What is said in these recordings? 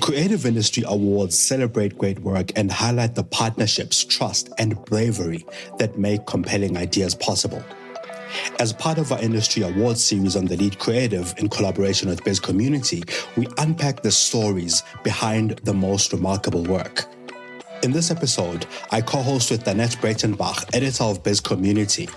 Creative Industry Awards celebrate great work and highlight the partnerships, trust, and bravery that make compelling ideas possible. As part of our industry awards series on the Lead Creative in collaboration with Bizcommunity, we unpack the stories behind the most remarkable work. In this episode, I co-host with Danette Breitenbach, editor of Bizcommunity.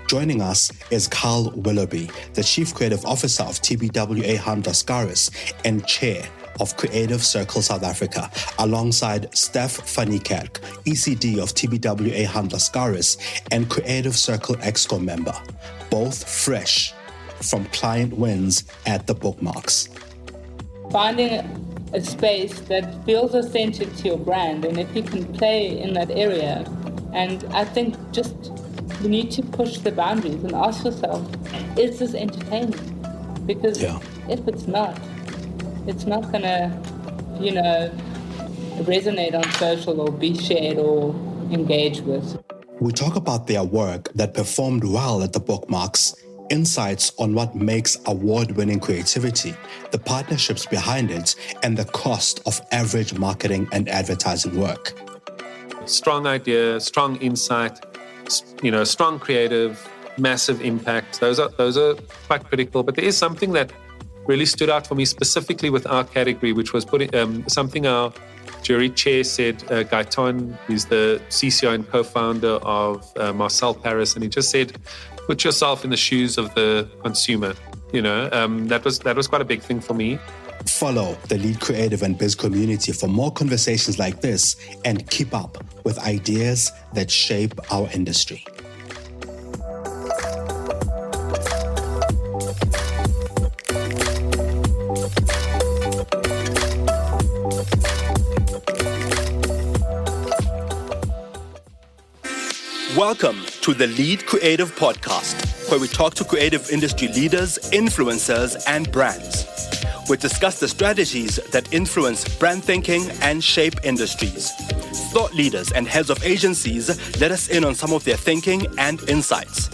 Joining us is Carl Willoughby, the Chief Creative Officer of TBWA Hunt Lascaris and Chair of Creative Circle South Africa, alongside Steph van Niekerk, ECD of TBWA Hunt Lascaris and Creative Circle Exco member, both fresh from client wins at the Bookmarks. Finding a space that feels authentic to your brand, and if you can play in that area, and I think just you need to push the boundaries and ask yourself, is this entertaining? Because if it's not gonna, resonate on social or be shared or engaged with. We talk about their work that performed well at the Bookmarks, insights on what makes award-winning creativity, the partnerships behind it, and the cost of average marketing and advertising work. Strong idea, strong insight, strong creative, massive impact. Those are quite critical. But there is something that really stood out for me specifically with our category, which was something our jury chair said. Gaiton, who's the CCO and co-founder of Marcel Paris, and he just said, put yourself in the shoes of the consumer. That was quite a big thing for me. Follow the Lead Creative and Bizcommunity for more conversations like this and keep up with ideas that shape our industry. Welcome to the Lead Creative Podcast, where we talk to creative industry leaders, influencers, and brands. We discuss the strategies that influence brand thinking and shape industries. Thought leaders and heads of agencies let us in on some of their thinking and insights.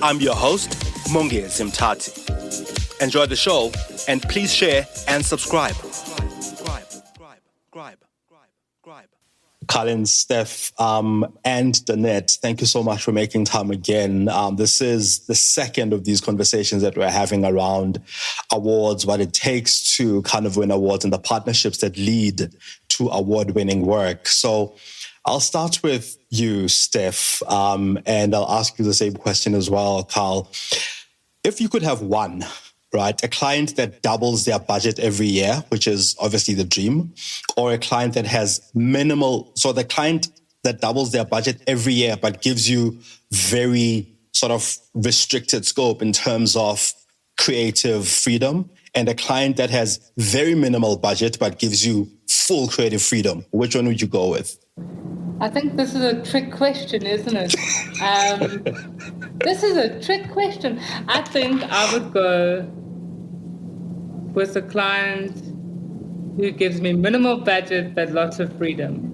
I'm your host, Mongezi Mtati. Enjoy the show, and please share and subscribe. Colin, Steph, and Danette, thank you so much for making time again. This is the second of these conversations that we're having around awards, what it takes to kind of win awards and the partnerships that lead to award-winning work. So I'll start with you, Steph, and I'll ask you the same question as well, Carl. If you could have one, right, a client that doubles their budget every year, which is obviously the dream, or a client that has minimal, so the client that doubles their budget every year but gives you very sort of restricted scope in terms of creative freedom, and a client that has very minimal budget but gives you full creative freedom, which one would you go with? I think this is a trick question, isn't it? This is a trick question. I think I would go with a client who gives me minimal budget but lots of freedom.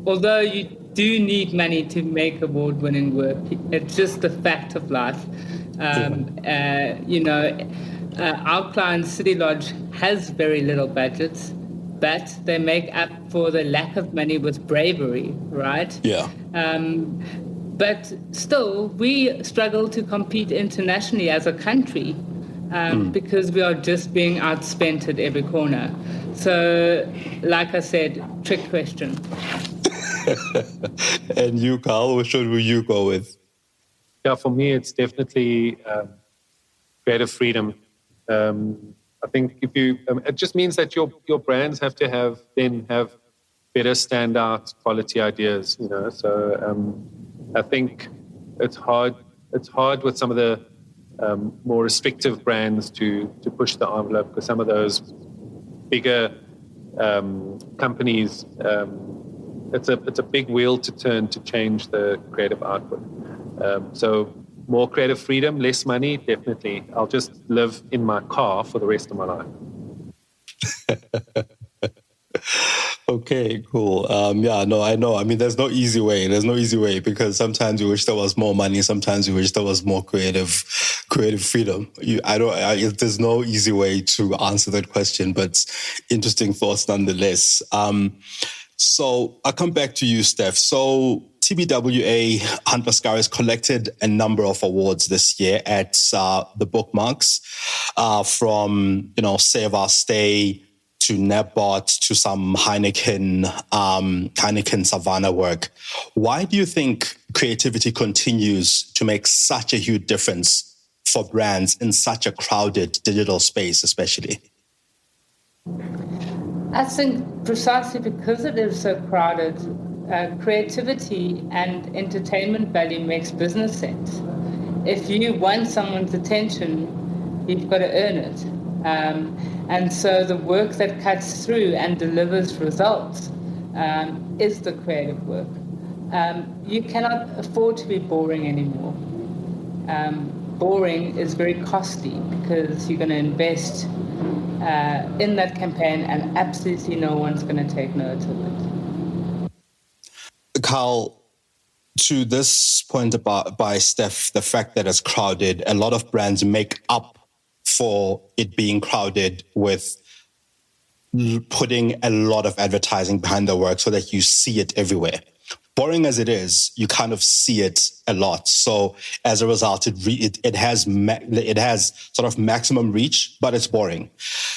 Although you do need money to make award-winning work, it's just the fact of life. Our client City Lodge has very little budgets, but they make up for the lack of money with bravery, right? Yeah. But still, we struggle to compete internationally as a country. Because we are just being outspent at every corner. So, like I said, trick question. And you, Carl, which one will you go with? Yeah, for me, it's definitely creative freedom. I think if you, it just means that your brands have to have better standout quality ideas. So I think it's hard with some of the more restrictive brands to push the envelope, because some of those bigger companies, it's a big wheel to turn to change the creative output. So more creative freedom, less money, definitely. I'll just live in my car for the rest of my life. Okay, cool. Yeah, no, I know. I mean, there's no easy way. There's no easy way because sometimes you wish there was more money. Sometimes you wish there was more creative freedom. There's no easy way to answer that question, but interesting thoughts nonetheless. So I'll come back to you, Steph. So TBWA Hunt Lascaris collected a number of awards this year at the Bookmarks, from Save Our Stay to Netbot to some Heineken Savanna work. Why do you think creativity continues to make such a huge difference for brands in such a crowded digital space, especially? I think precisely because it is so crowded, creativity and entertainment value makes business sense. If you want someone's attention, you've got to earn it. And so the work that cuts through and delivers results is the creative work. You cannot afford to be boring anymore. Boring is very costly because you're going to invest in that campaign and absolutely no one's going to take note of it. Carl, to this point by Steph, the fact that it's crowded, a lot of brands make up for it being crowded with putting a lot of advertising behind their work so that you see it everywhere. Boring as it is, you kind of see it a lot. So as a result, it has sort of maximum reach, but it's boring.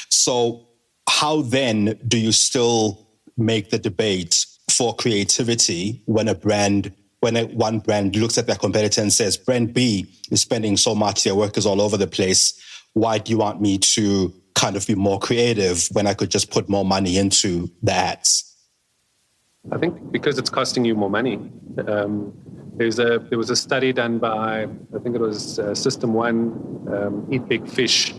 So how then do you still make the debate for creativity when one brand looks at their competitor and says, brand B is spending so much, their work is all over the place. Why do you want me to kind of be more creative when I could just put more money into the ads? I think because it's costing you more money. There was a study done by, I think it was System 1, Eat Big Fish,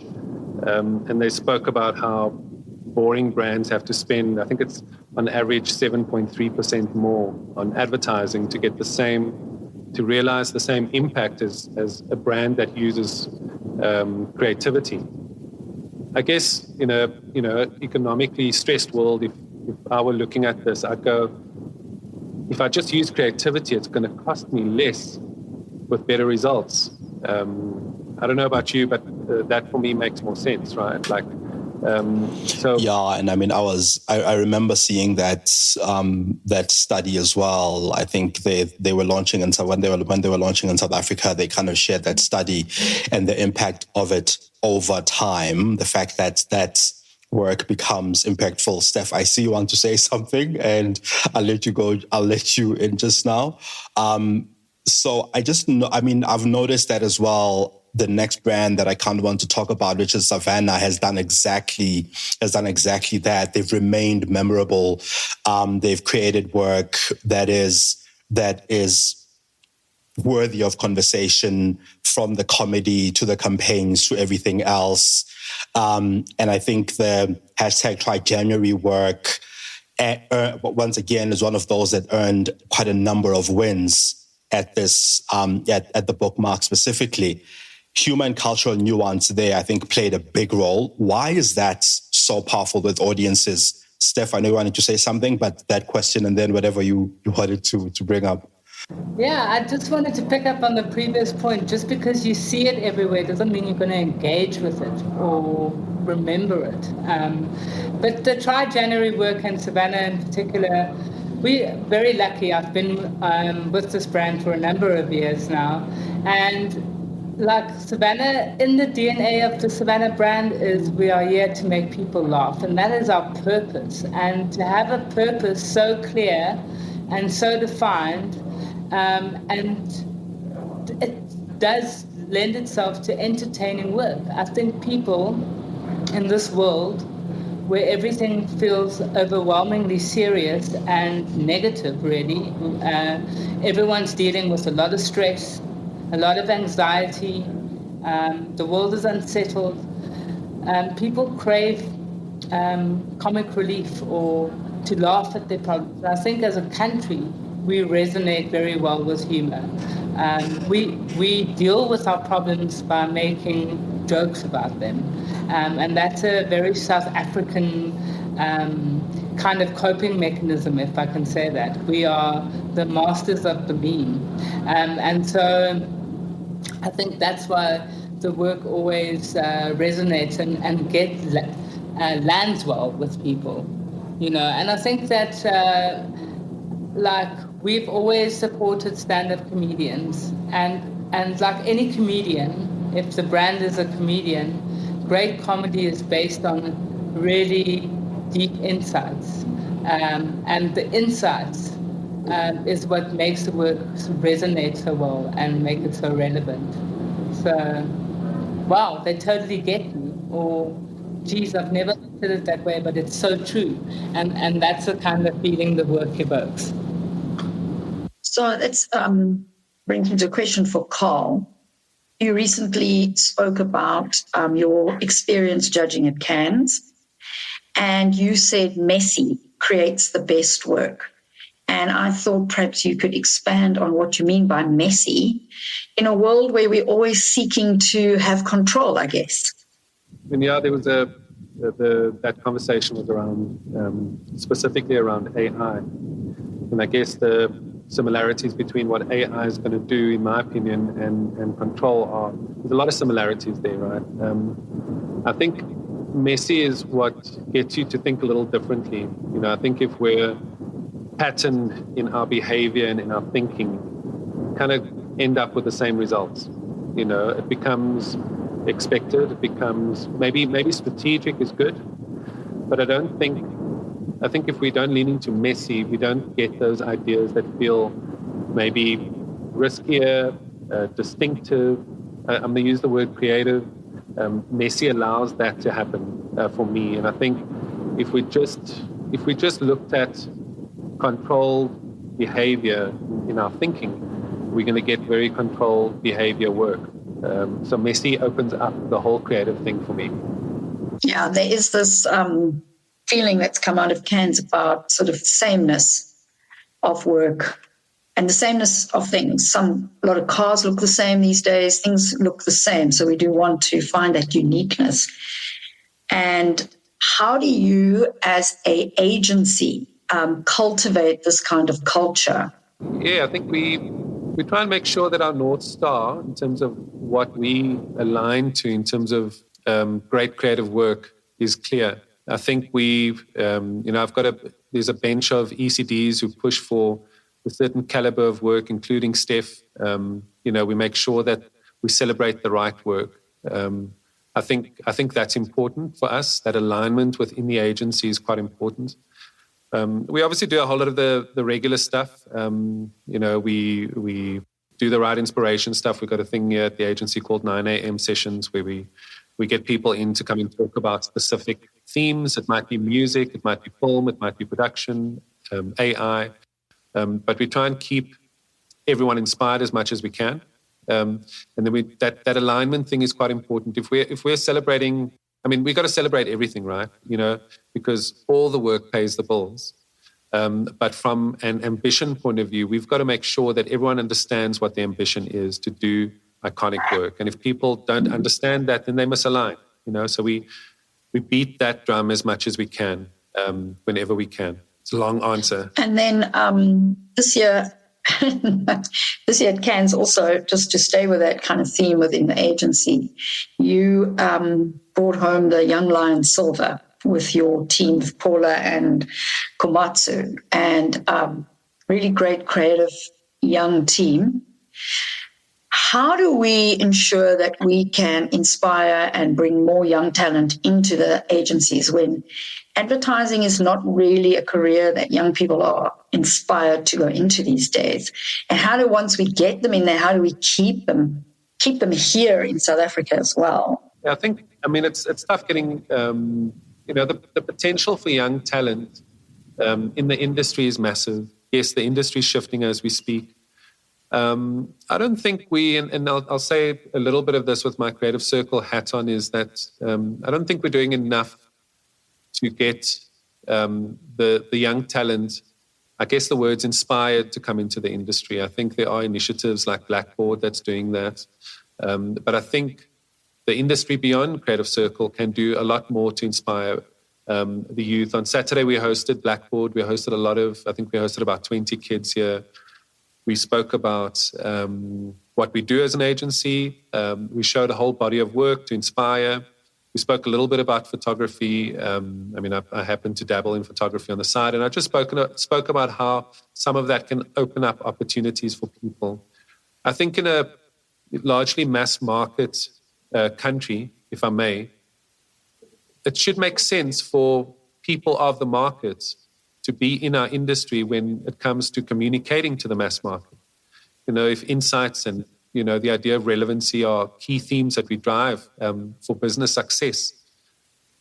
and they spoke about how boring brands have to spend, I think it's on average 7.3% more on advertising to get to realize the same impact as a brand that uses creativity. I guess in a economically stressed world, if I were looking at this, I'd go, if I just use creativity, it's going to cost me less with better results. I don't know about you, but that for me makes more sense, right? Yeah, and I mean, I remember seeing that study as well. I think they were launching when they were launching in South Africa, they kind of shared that study and the impact of it over time. The fact that work becomes impactful. Steph, I see you want to say something, and I'll let you go. I'll let you in just now. So I've noticed that as well. The next brand that I kind of want to talk about, which is Savanna, has done exactly that. They've remained memorable. They've created work that is worthy of conversation, from the comedy to the campaigns to everything else. And I think the #TryJanuary work, once again, is one of those that earned quite a number of wins at this at the Bookmark specifically. Humor and cultural nuance there, I think, played a big role. Why is that so powerful with audiences? Steph, I know you wanted to say something, but that question and then whatever you wanted to bring up. Yeah, I just wanted to pick up on the previous point. Just because you see it everywhere doesn't mean you're going to engage with it or remember it. But the TryJanuary work and Savanna in particular, we're very lucky. I've been with this brand for a number of years now. And like Savanna, in the DNA of the Savanna brand is we are here to make people laugh. And that is our purpose. And to have a purpose so clear and so defined, and it does lend itself to entertaining work. I think people in this world where everything feels overwhelmingly serious and negative, really, everyone's dealing with a lot of stress, a lot of anxiety, the world is unsettled, people crave comic relief or to laugh at their problems. I think as a country, we resonate very well with humor. We deal with our problems by making jokes about them. And that's a very South African kind of coping mechanism, if I can say that. We are the masters of the mean. And so I think that's why the work always resonates and lands well with people, you know. And I think that, like, we've always supported stand-up comedians, and like any comedian, if the brand is a comedian, great comedy is based on really deep insights, and the insights is what makes the work resonate so well and make it so relevant. So, wow, they totally get me, or geez, I've never looked at it that way, but it's so true, and that's the kind of feeling the work evokes. So that's brings me to a question for Carl. You recently spoke about your experience judging at Cannes, and you said messy creates the best work. And I thought perhaps you could expand on what you mean by messy in a world where we're always seeking to have control, I guess. And yeah, there was that conversation was around, specifically around AI. And I guess the similarities between what AI is going to do, in my opinion, and control there's a lot of similarities there, right? I think messy is what gets you to think a little differently. You know, I think if we're patterned in our behavior and in our thinking, kind of end up with the same results. You know, it becomes expected, it becomes maybe strategic is good, but I think if we don't lean into messy, we don't get those ideas that feel maybe riskier, distinctive. I'm going to use the word creative. Messy allows that to happen for me. And I think if we just looked at controlled behavior in our thinking, we're going to get very controlled behavior work. So messy opens up the whole creative thing for me. Yeah, there is this feeling that's come out of Cannes about sort of sameness of work and the sameness of things. A lot of cars look the same these days. Things look the same. So we do want to find that uniqueness. And how do you, as an agency, cultivate this kind of culture? Yeah, I think we try and make sure that our North Star, in terms of what we align to, in terms of great creative work, is clear. I think there's a bench of ECDs who push for a certain caliber of work, including Steph. We make sure that we celebrate the right work. I think that's important for us. That alignment within the agency is quite important. We obviously do a whole lot of the regular stuff. We do the right inspiration stuff. We've got a thing here at the agency called 9 a.m. sessions where we get people in to come and talk about specific themes. It might be music, it might be film, it might be production, AI. But we try and keep everyone inspired as much as we can. And then that alignment thing is quite important. If we're celebrating, I mean, we've got to celebrate everything, right? You know, because all the work pays the bills. But from an ambition point of view, we've got to make sure that everyone understands what the ambition is to do iconic work. And if people don't understand that, then they misalign. You know, so we beat that drum as much as we can, whenever we can. It's a long answer. And then this year at Cannes, also just to stay with that kind of theme within the agency, you brought home the Young Lion Silver with your team of Paula and Komatsu, and really great creative young team. How do we ensure that we can inspire and bring more young talent into the agencies when advertising is not really a career that young people are inspired to go into these days? And how do, once we get them in there, how do we keep them here in South Africa as well? Yeah, it's tough getting, the potential for young talent in the industry is massive. Yes, the industry is shifting as we speak. I don't think I'll say a little bit of this with my Creative Circle hat on, is that I don't think we're doing enough to get the young talent, I guess the word's inspired, to come into the industry. I think there are initiatives like Blackboard that's doing that. But I think the industry beyond Creative Circle can do a lot more to inspire the youth. On Saturday, we hosted Blackboard. We hosted about 20 kids here. We spoke about what we do as an agency. We showed a whole body of work to inspire. We spoke a little bit about photography. I happen to dabble in photography on the side, and I just spoke about how some of that can open up opportunities for people. I think in a largely mass market country, if I may, it should make sense for people of the market to be in our industry when it comes to communicating to the mass market. If insights and the idea of relevancy are key themes that we drive for business success,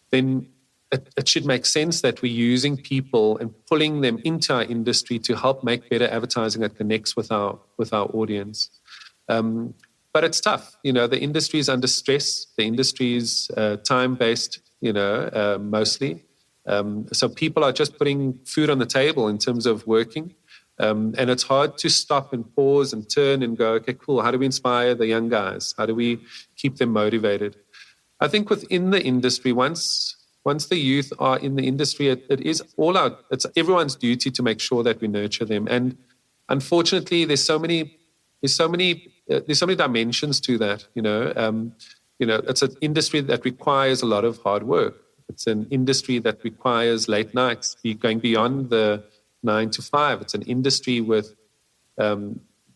then it should make sense that we're using people and pulling them into our industry to help make better advertising that connects with our audience. But it's tough. The industry is under stress. The industry is time-based, mostly. So people are just putting food on the table in terms of working. And it's hard to stop and pause and turn and go, okay, cool. How do we inspire the young guys? How do we keep them motivated? I think within the industry, once the youth are in the industry, it's everyone's duty to make sure that we nurture them. And unfortunately, there's so many dimensions to that. It's an industry that requires a lot of hard work. It's an industry that requires late nights, going beyond the 9 to 5. It's an industry with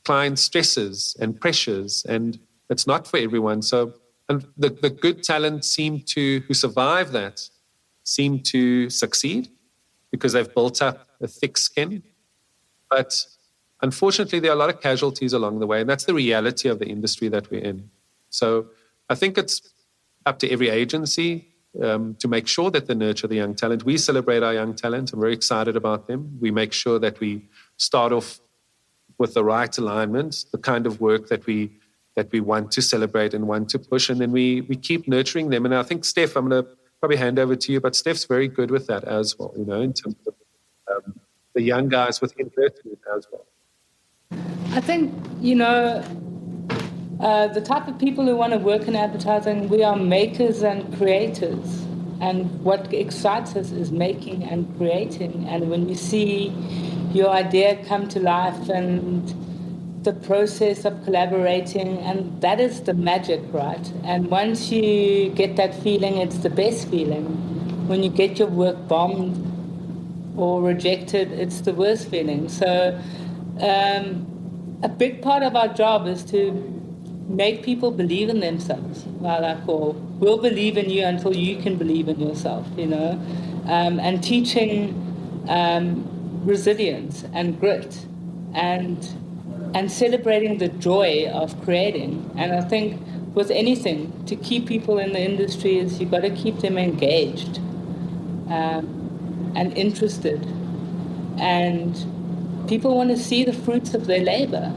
client stresses and pressures, and it's not for everyone. So, and the good talent who survive that seem to succeed because they've built up a thick skin. But unfortunately, there are a lot of casualties along the way, and that's the reality of the industry that we're in. So I think it's up to every agency to make sure that they nurture the young talent. We celebrate our young talent. I'm very excited about them. We make sure that we start off with the right alignment, the kind of work that we want to celebrate and want to push, and then we keep nurturing them. And I think, Steph, I'm going to probably hand over to you, but Steph's very good with that as well, in terms of the young guys within her team as well. I think, the type of people who want to work in advertising, we are makers and creators. And what excites us is making and creating. And when you see your idea come to life and the process of collaborating, and that is the magic, right? And once you get that feeling, it's the best feeling. When you get your work bombed or rejected, it's the worst feeling. So a big part of our job is to make people believe in themselves. We'll believe in you until you can believe in yourself, and teaching resilience and grit and celebrating the joy of creating. And I think with anything, to keep people in the industry is you've got to keep them engaged and interested. And people want to see the fruits of their labor.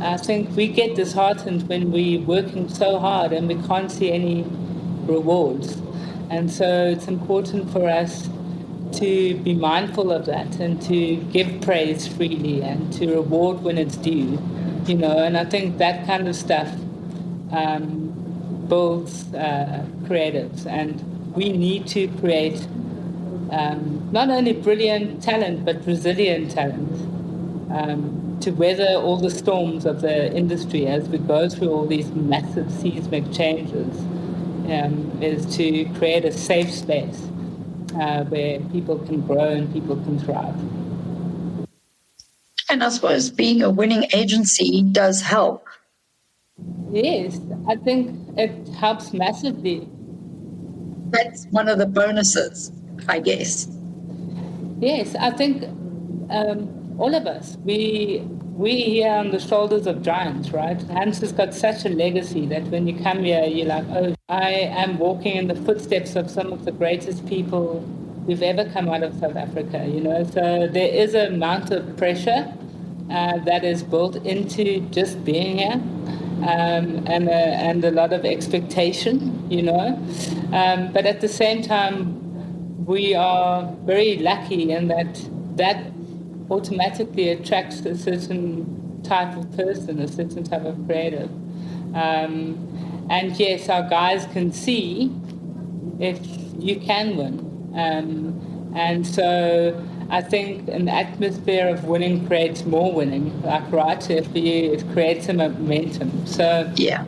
I think we get disheartened when we're working so hard and we can't see any rewards. And so it's important for us to be mindful of that and to give praise freely and to reward when it's due, and I think that kind of stuff builds creatives. And we need to create not only brilliant talent, but resilient talent. To weather all the storms of the industry as we go through all these massive seismic changes, is to create a safe space where people can grow and people can thrive. And I suppose being a winning agency does help. Yes, I think it helps massively. That's one of the bonuses, I guess. Yes, I think all of us, we here on the shoulders of giants, right? Hans has got such a legacy that when you come here, you're like, oh, I am walking in the footsteps of some of the greatest people who've ever come out of South Africa, So there is an amount of pressure that is built into just being here, and a lot of expectation, But at the same time, we are very lucky in that automatically attracts a certain type of person, a certain type of creative. And yes, our guys can see if you can win. And so I think an atmosphere of winning creates more winning, like right here for you, it creates a momentum. So, Yeah.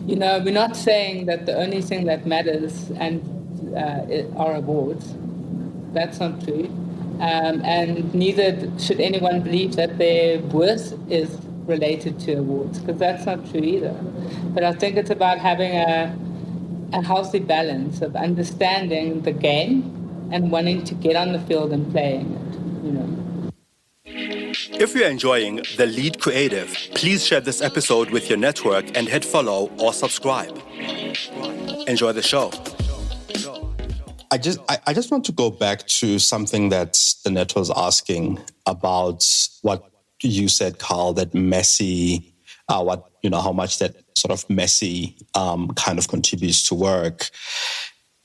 you know, we're not saying that the only thing that matters are awards. That's not true. And neither should anyone believe that their worth is related to awards, because that's not true either. But I think it's about having a healthy balance of understanding the game and wanting to get on the field and playing it, you know. If you're enjoying The Lead Creative, please share this episode with your network and hit follow or subscribe. Enjoy the show. I just want to go back to something that Danette was asking about what you said, Carl, that messy, how much that sort of messy kind of contributes to work.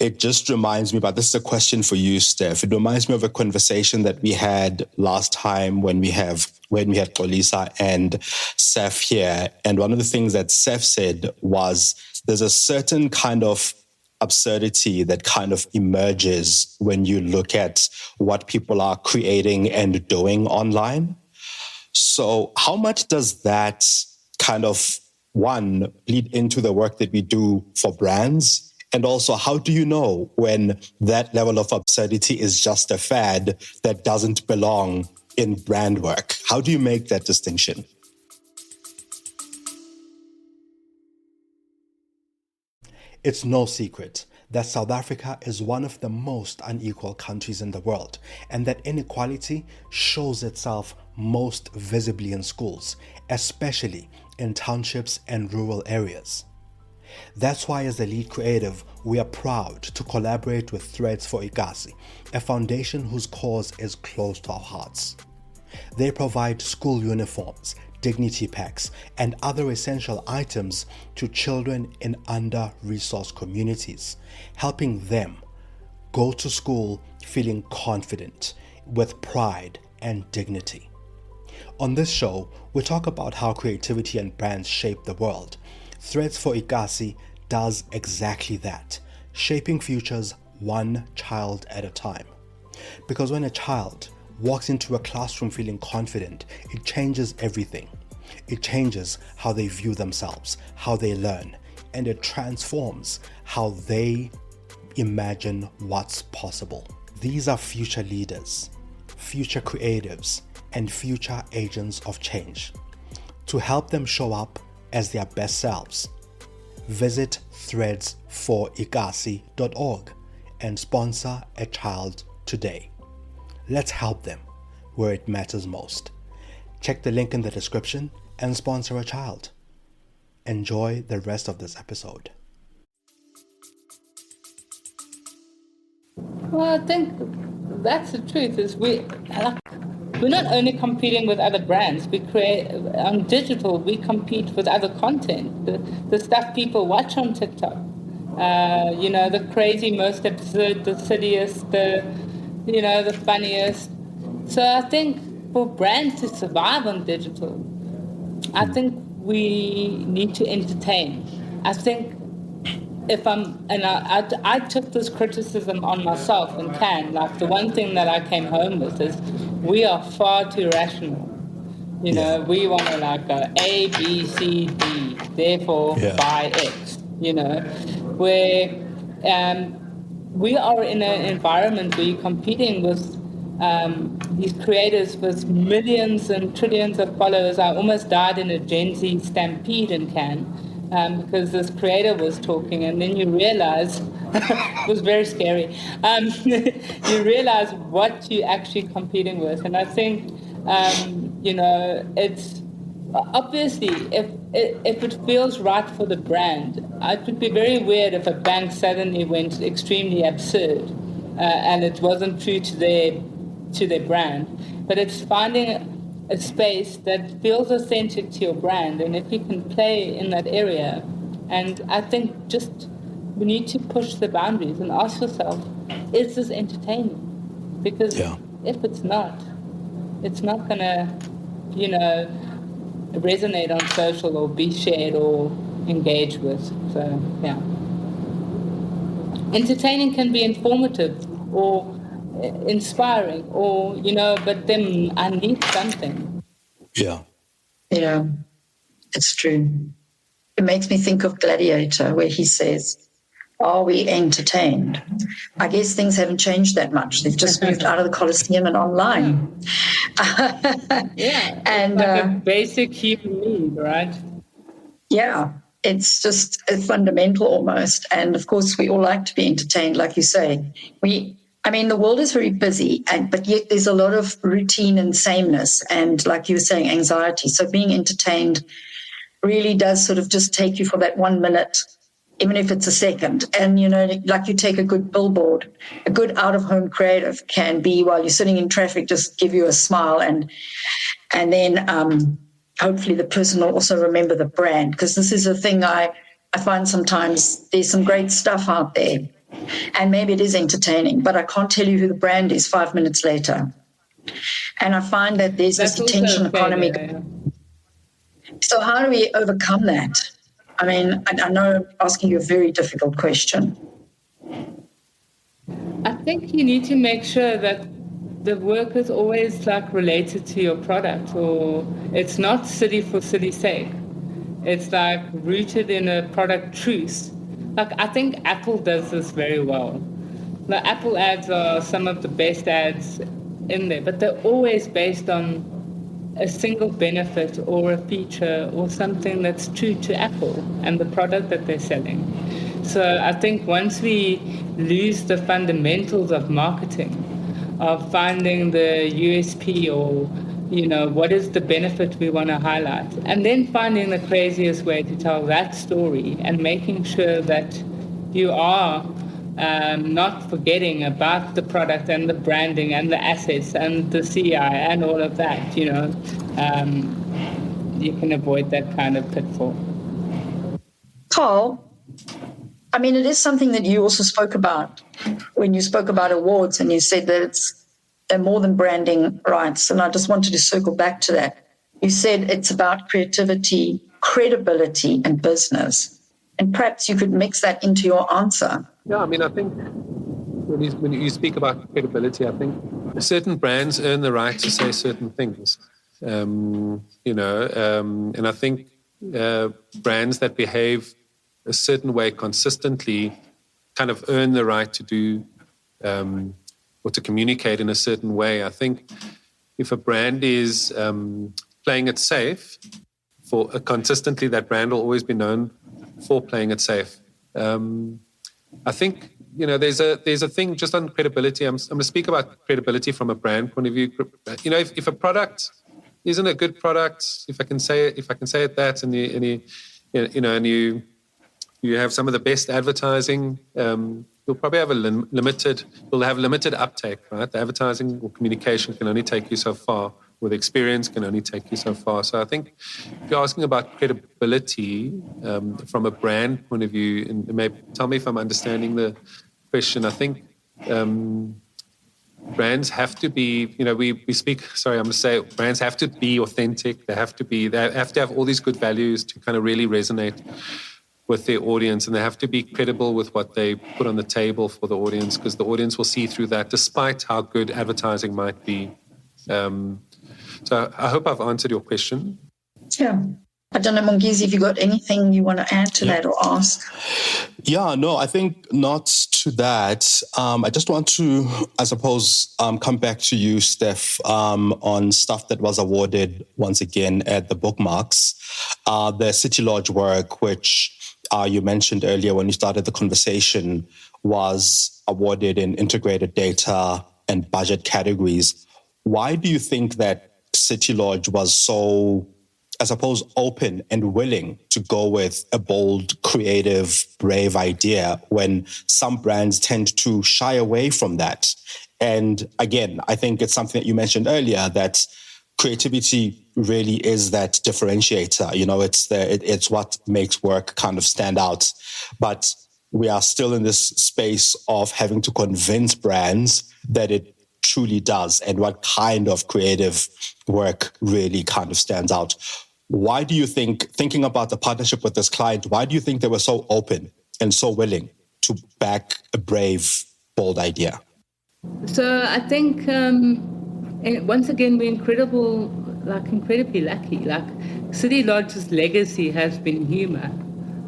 It just reminds me, but this is a question for you, Steph. It reminds me of a conversation that we had last time when we had Xolisa and Seth here. And one of the things that Seth said was there's a certain kind of absurdity that kind of emerges when you look at what people are creating and doing online. So how much does that kind of, one, bleed into the work that we do for brands? And also, how do you know when that level of absurdity is just a fad that doesn't belong in brand work? How do you make that distinction? It's no secret that South Africa is one of the most unequal countries in the world, and that inequality shows itself most visibly in schools, especially in townships and rural areas. That's why as the Lead Creative, we are proud to collaborate with Threads for Ikasi, a foundation whose cause is close to our hearts. They provide school uniforms, dignity packs, and other essential items to children in under-resourced communities, helping them go to school feeling confident, with pride and dignity. On this show, we talk about how creativity and brands shape the world. Threads for Ikasi does exactly that, shaping futures one child at a time. Because when a child walks into a classroom feeling confident, it changes everything. It changes how they view themselves, how they learn, and it transforms how they imagine what's possible. These are future leaders, future creatives, and future agents of change. To help them show up as their best selves, visit threadsforizasi.org and sponsor a child today. Let's help them where it matters most. Check the link in the description and sponsor a child. Enjoy the rest of this episode. Well, I think that's the truth, is we're not only competing with other brands, we create on digital, we compete with other content, the stuff people watch on TikTok, the crazy, most absurd, the silliest, the funniest. So I think for brands to survive on digital, I think we need to entertain. I think I took this criticism on myself in Cannes. Like, the one thing that I came home with is we are far too rational. We want to go A, B, C, D, therefore buy X, where we are in an environment where you're competing with these creators with millions and trillions of followers. I almost died in a Gen Z stampede in Cannes. Because this creator was talking, and then you realize, it was very scary, you realize what you're actually competing with. And I think, it's obviously, if it feels right for the brand, it would be very weird if a bank suddenly went extremely absurd and it wasn't true to their brand. But it's finding a space that feels authentic to your brand, and if you can play in that area. And I think just we need to push the boundaries and ask yourself, is this entertaining? Because if it's not going to, resonate on social or be shared or engaged with. So, entertaining can be informative or inspiring, or, you know, but then I need something. Yeah. Yeah, it's true. It makes me think of Gladiator, where he says, are we entertained? I guess things haven't changed that much. They've just moved out of the Colosseum and online. Yeah, And it's like a basic human need, right? yeah, it's just a fundamental almost. And of course, we all like to be entertained, like you say. The world is very busy, but yet there's a lot of routine and sameness, and like you were saying, anxiety. So being entertained really does sort of just take you for that 1 minute, even if it's a second. And, you know, like you take a good billboard, a good out-of-home creative can be, while you're sitting in traffic, just give you a smile, and then hopefully the person will also remember the brand, because this is a thing I find sometimes there's some great stuff out there, and maybe it is entertaining, but I can't tell you who the brand is 5 minutes later. And I find that there's this attention economy. Yeah. So how do we overcome that? I mean, I know I'm asking you a very difficult question. I think you need to make sure that the work is always like related to your product, or it's not silly for silly's sake. It's like rooted in a product truth. Like, I think Apple does this very well. The Apple ads are some of the best ads in there, but they're always based on a single benefit or a feature or something that's true to Apple and the product that they're selling. So I think once we lose the fundamentals of marketing, of finding the USP, or, you know, what is the benefit we want to highlight, and then finding the craziest way to tell that story, and making sure that you are not forgetting about the product and the branding and the assets and the CI and all of that, you know, you can avoid that kind of pitfall. Carl, I mean, it is something that you also spoke about when you spoke about awards, and you said that they're more than branding rights. And I just wanted to circle back to that. You said it's about creativity, credibility, and business. And perhaps you could mix that into your answer. Yeah, I mean, I think when you speak about credibility, I think certain brands earn the right to say certain things. And I think brands that behave a certain way consistently kind of earn the right to do or to communicate in a certain way. I think if a brand is playing it safe consistently, that brand will always be known for playing it safe. I think, you know, there's a thing just on credibility. I'm going to speak about credibility from a brand point of view. You know, if a product isn't a good product, if I can say it that, and you have some of the best advertising, you'll probably have limited uptake, right? The advertising or communication can only take you so far, or the experience can only take you so far. So I think if you're asking about credibility from a brand point of view, and maybe tell me if I'm understanding the question, I think brands have to be, you know, brands have to be authentic. They have to have all these good values to kind of really resonate with their audience, and they have to be credible with what they put on the table for the audience, because the audience will see through that, despite how good advertising might be. So I hope I've answered your question. Yeah. I don't know, Mongizi, if you got anything you want to add to that or ask. Yeah, no, I think not to that. I just want to, I suppose, come back to you, Steph, on stuff that was awarded once again at the Bookmarks. The City Lodge work, which you mentioned earlier when you started the conversation, was awarded in integrated data and budget categories. Why do you think that City Lodge was so, I suppose, open and willing to go with a bold, creative, brave idea when some brands tend to shy away from that? And again, I think it's something that you mentioned earlier, that creativity really is that differentiator. You know, it's what makes work kind of stand out. But we are still in this space of having to convince brands that it truly does, and what kind of creative work really kind of stands out. Why do you think, thinking about the partnership with this client, why do you think they were so open and so willing to back a brave, bold idea? So I think, once again, we're incredibly lucky. Like, City Lodge's legacy has been humour.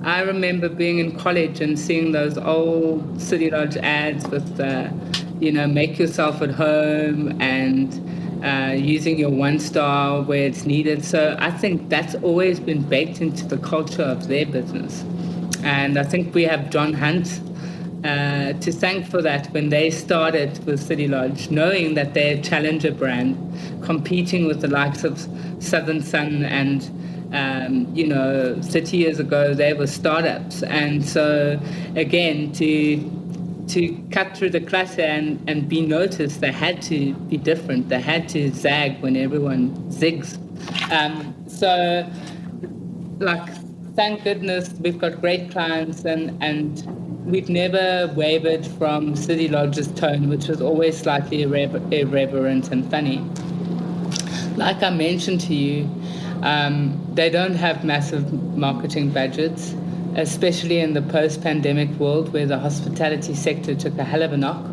I remember being in college and seeing those old City Lodge ads with, make yourself at home and using your 1-star where it's needed. So I think that's always been baked into the culture of their business. And I think we have John Hunt to thank for that when they started with City Lodge, knowing that they're a challenger brand, competing with the likes of Southern Sun and 30 years ago they were startups. And so again, to cut through the clutter and be noticed, they had to be different. They had to zag when everyone zigs. Thank goodness we've got great clients, and we've never wavered from City Lodge's tone, which was always slightly irreverent and funny. Like I mentioned to you, they don't have massive marketing budgets, especially in the post-pandemic world where the hospitality sector took a hell of a knock.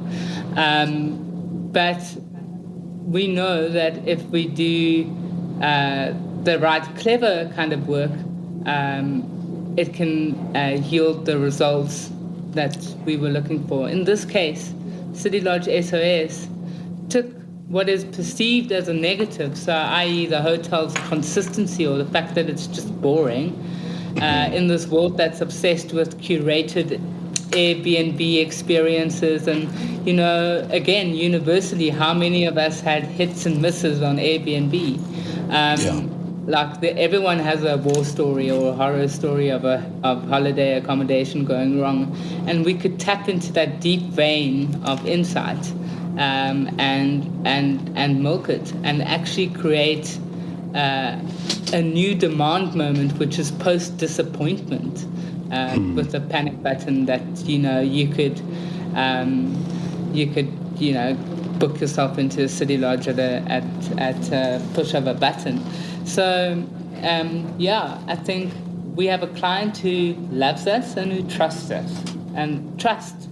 But we know that if we do the right, clever kind of work, it can yield the results that we were looking for. In this case, City Lodge SOS took what is perceived as a negative, so i.e. the hotel's consistency or the fact that it's just boring, in this world that's obsessed with curated Airbnb experiences. And, again, universally, how many of us had hits and misses on Airbnb? Everyone has a war story or a horror story of holiday accommodation going wrong, and we could tap into that deep vein of insight and milk it and actually create a new demand moment, which is post disappointment, with a panic button that you could book yourself into a City Lodge at a push of a button. So, I think we have a client who loves us and who trusts us. And trust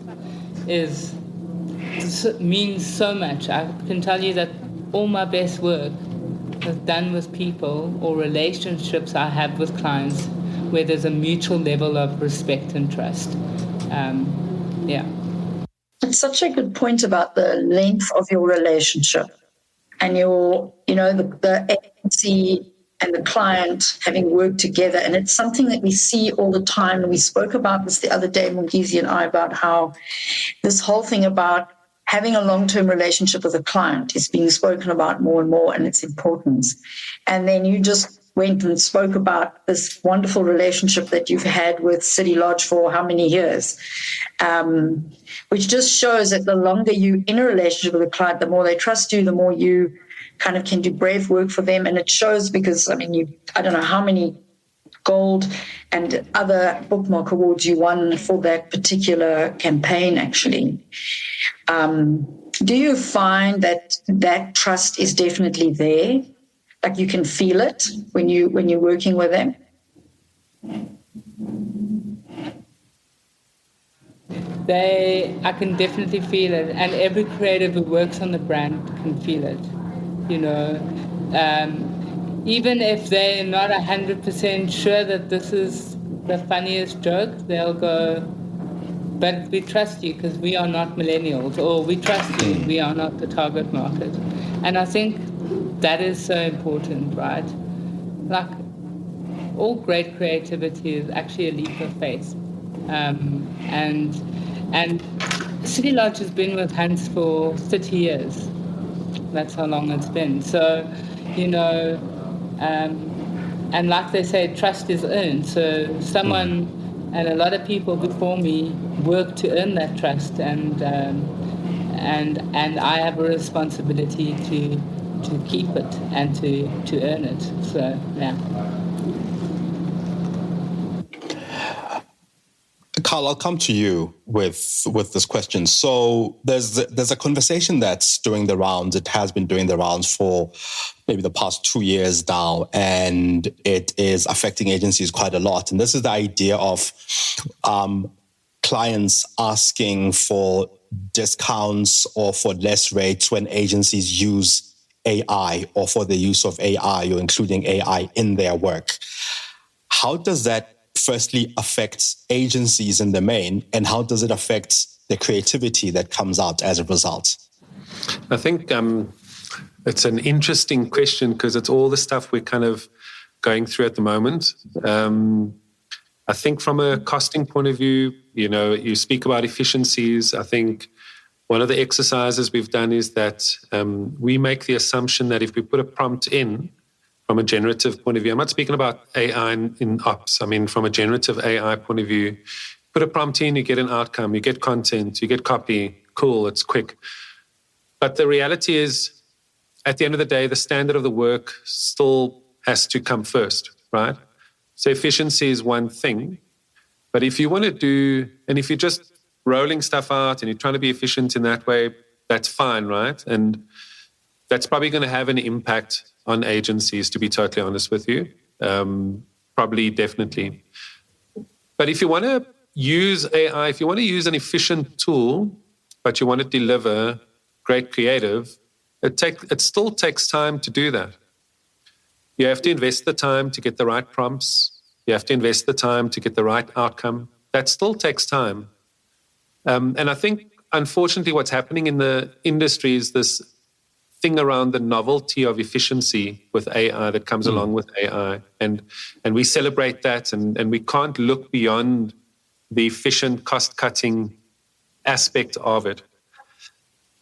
means so much. I can tell you that all my best work is done with people or relationships I have with clients where there's a mutual level of respect and trust. It's such a good point about the length of your relationship and your, the agency and the client having worked together. And it's something that we see all the time. And we spoke about this the other day, Mungizi and I, about how this whole thing about having a long-term relationship with a client is being spoken about more and more, and its importance. And then you just went and spoke about this wonderful relationship that you've had with City Lodge for how many years, which just shows that the longer you're in a relationship with a client, the more they trust you, the more you kind of can do brave work for them. And it shows because, I don't know how many gold and other bookmark awards you won for that particular campaign, actually. Do you find that trust is definitely there? Like you can feel it when you're working with them? I can definitely feel it, and every creative who works on the brand can feel it. Even if they're not 100% sure that this is the funniest joke, they'll go, but we trust you because we are not millennials, or we trust you, we are not the target market. And I think that is so important, right? Like, all great creativity is actually a leap of faith. And City Lodge has been with Hans for 30 years. That's how long it's been. So, and like they say, trust is earned. So someone and a lot of people before me worked to earn that trust, and I have a responsibility to keep it and to earn it. So yeah. Carl, I'll come to you with this question. So there's a conversation that's doing the rounds. It has been doing the rounds for maybe the past 2 years now, and it is affecting agencies quite a lot. And this is the idea of clients asking for discounts or for less rates when agencies use AI or for the use of AI or including AI in their work. How does that firstly affect agencies in the main, and how does it affect the creativity that comes out as a result? I think it's an interesting question because it's all the stuff we're kind of going through at the moment. I think from a costing point of view, you speak about efficiencies. I think one of the exercises we've done is that we make the assumption that if we put a prompt in from a generative point of view, I'm not speaking about AI in ops. I mean, from a generative AI point of view, put a prompt in, you get an outcome, you get content, you get copy. Cool, it's quick. But the reality is, at the end of the day, the standard of the work still has to come first, right? So efficiency is one thing. But if you want to do, and if you're just rolling stuff out and you're trying to be efficient in that way, that's fine, right? And that's probably going to have an impact on agencies, to be totally honest with you. Probably, definitely. But if you want to use AI, if you want to use an efficient tool, but you want to deliver great creative, it still takes time to do that. You have to invest the time to get the right prompts. You have to invest the time to get the right outcome. That still takes time. And I think, unfortunately, what's happening in the industry is this thing around the novelty of efficiency with AI that comes along with AI. And we celebrate that, and we can't look beyond the efficient, cost-cutting aspect of it.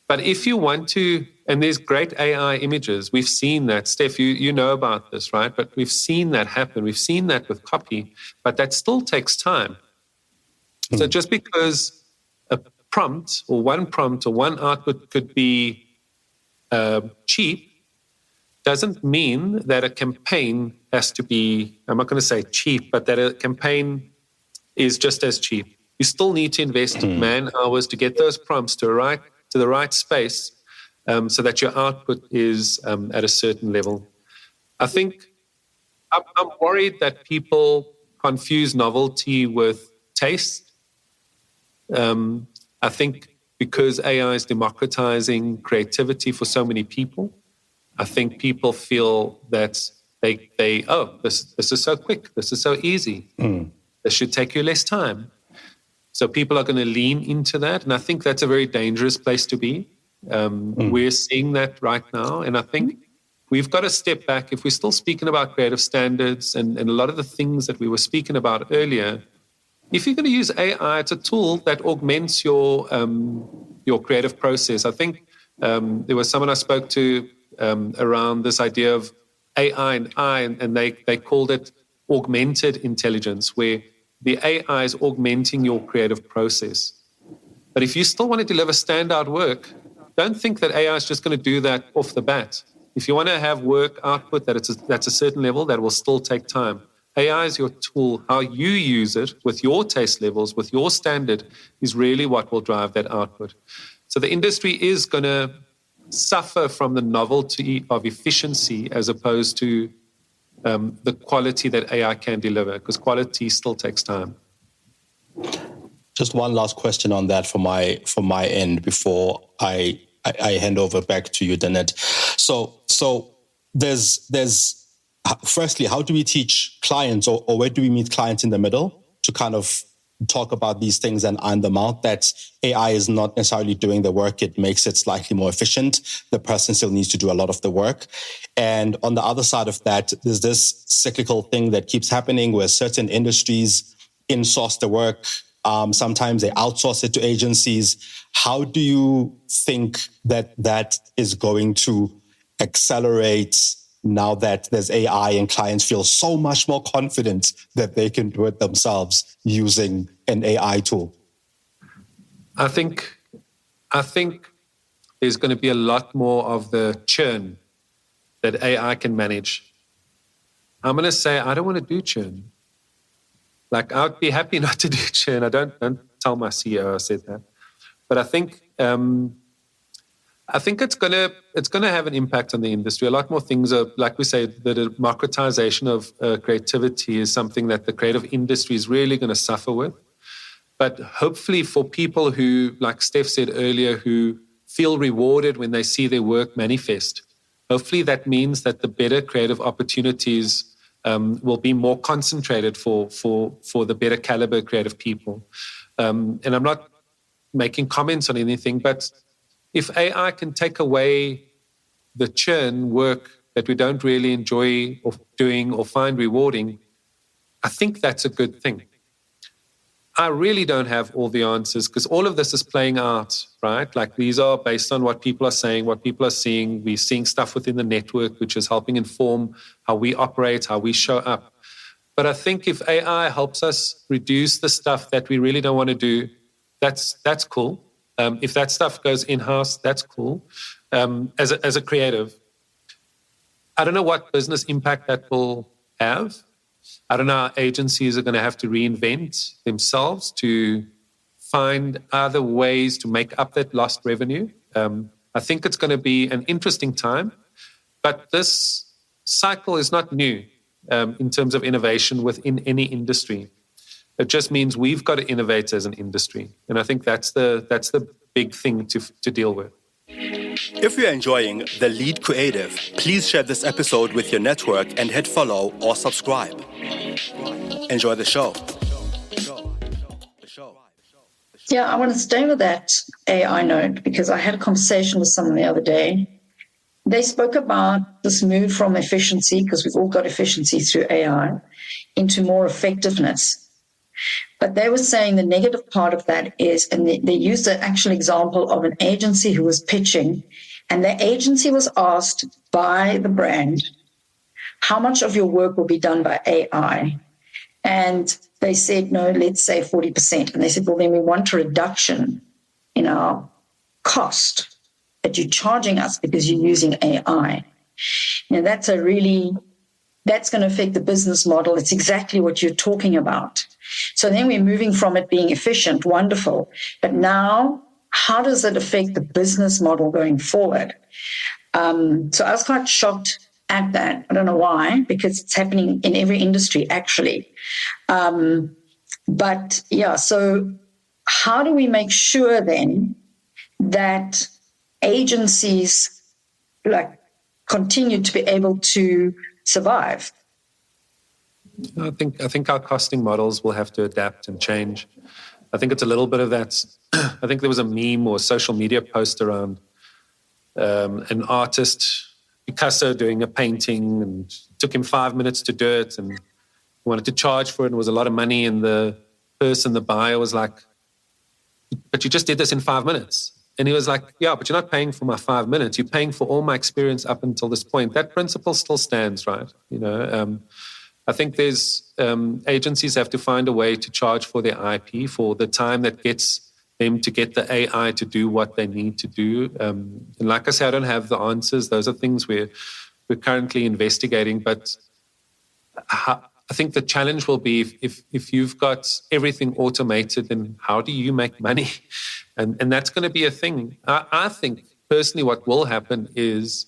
But if you want to, and there's great AI images, we've seen that. Steph, you know about this, right? But we've seen that happen. We've seen that with copy, but that still takes time. So just because a prompt or one output could be cheap doesn't mean that a campaign has to be, I'm not going to say cheap, but that a campaign is just as cheap. You still need to invest man hours to get those prompts to the right space so that your output is at a certain level. I think I'm worried that people confuse novelty with taste. I think because AI is democratizing creativity for so many people, I think people feel that this is so quick, this is so easy, this should take you less time. So people are going to lean into that, and I think that's a very dangerous place to be. We're seeing that right now, and I think we've got to step back. If we're still speaking about creative standards and a lot of the things that we were speaking about earlier, if you're going to use AI, it's a tool that augments your creative process. I think there was someone I spoke to around this idea of AI and they called it augmented intelligence, where the AI is augmenting your creative process. But if you still want to deliver standout work, don't think that AI is just going to do that off the bat. If you want to have work output that's a certain level, that will still take time. AI is your tool. How you use it with your taste levels, with your standard, is really what will drive that output. So the industry is going to suffer from the novelty of efficiency as opposed to the quality that AI can deliver, because quality still takes time. Just one last question on that from my end before I hand over back to you, Danette. So there's firstly, how do we teach clients, or where do we meet clients in the middle to kind of talk about these things and iron them out, that AI is not necessarily doing the work, it makes it slightly more efficient. The person still needs to do a lot of the work. And on the other side of that, there's this cyclical thing that keeps happening where certain industries insource the work. Sometimes they outsource it to agencies. How do you think that is going to accelerate now that there's AI and clients feel so much more confident that they can do it themselves using an AI tool? I think there's going to be a lot more of the churn that AI can manage. I'm going to say I don't want to do churn. Like, I'd be happy not to do churn. I don't tell my CEO I said that. But I think it's gonna have an impact on the industry. A lot more things are, like we say, the democratization of creativity is something that the creative industry is really going to suffer with. But hopefully for people who, like Steph said earlier, who feel rewarded when they see their work manifest, hopefully that means that the better creative opportunities will be more concentrated for the better caliber creative people. And I'm not making comments on anything, but if AI can take away the churn work that we don't really enjoy or doing or find rewarding, I think that's a good thing. I really don't have all the answers because all of this is playing out, right? Like these are based on what people are saying, what people are seeing. We're seeing stuff within the network, which is helping inform how we operate, how we show up. But I think if AI helps us reduce the stuff that we really don't want to do, that's cool. If that stuff goes in-house, that's cool. As a creative, I don't know what business impact that will have. I don't know how agencies are going to have to reinvent themselves to find other ways to make up that lost revenue. I think it's going to be an interesting time, but this cycle is not new in terms of innovation within any industry. It just means we've got to innovate as an industry. And I think that's the big thing to deal with. If you're enjoying The Lead Creative, please share this episode with your network and hit follow or subscribe. Enjoy the show. Yeah, I want to stay with that AI note because I had a conversation with someone the other day. They spoke about this move from efficiency, because we've all got efficiency through AI, into more effectiveness. But they were saying the negative part of that is, and they used the actual example of an agency who was pitching, and the agency was asked by the brand, how much of your work will be done by AI? And they said, no, let's say 40%. And they said, well, then we want a reduction in our cost that you're charging us because you're using AI. Now, that's going to affect the business model. It's exactly what you're talking about. So then we're moving from it being efficient, wonderful. But now, how does it affect the business model going forward? So I was quite shocked at that. I don't know why, because it's happening in every industry, actually. But yeah, so how do we make sure then that agencies continue to be able to survive? I think our costing models will have to adapt and change. I think it's a little bit of that. I think there was a meme or social media post around an artist, Picasso, doing a painting, and it took him 5 minutes to do it, and he wanted to charge for it, and it was a lot of money, and the buyer was like, but you just did this in 5 minutes. And he was like, yeah, but you're not paying for my 5 minutes. You're paying for all my experience up until this point. That principle still stands, right? I think there's agencies have to find a way to charge for their IP, for the time that gets them to get the AI to do what they need to do. And like I said, I don't have the answers. Those are things we're currently investigating. But I think the challenge will be if you've got everything automated, then how do you make money? And that's going to be a thing. I think personally what will happen is,